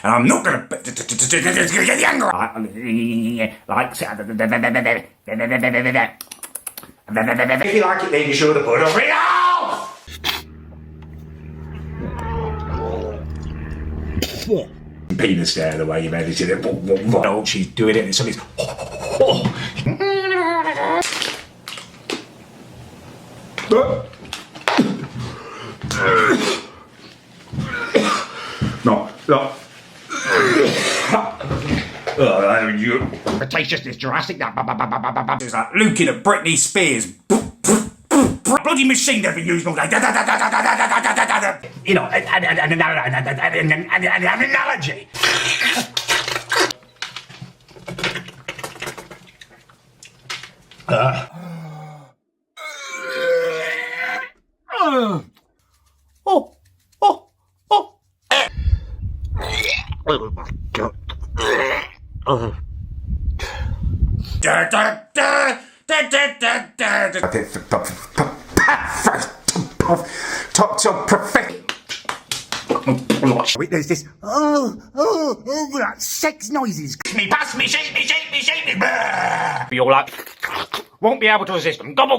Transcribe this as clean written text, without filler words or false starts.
And I'm not going to get the anger. If you like it, then you should have put a ring off. Penis there, the way you've edited it. No, she's doing it, and somebody's. No. Cretaceous, Jurassic. It's like looking at Britney Spears. Bloody machine they've been using all day. You know, an analogy. Oh my God. Top perfect. There's this like sex noises. Me pass me, shake me. You're like, won't be able to resist them. Gobble.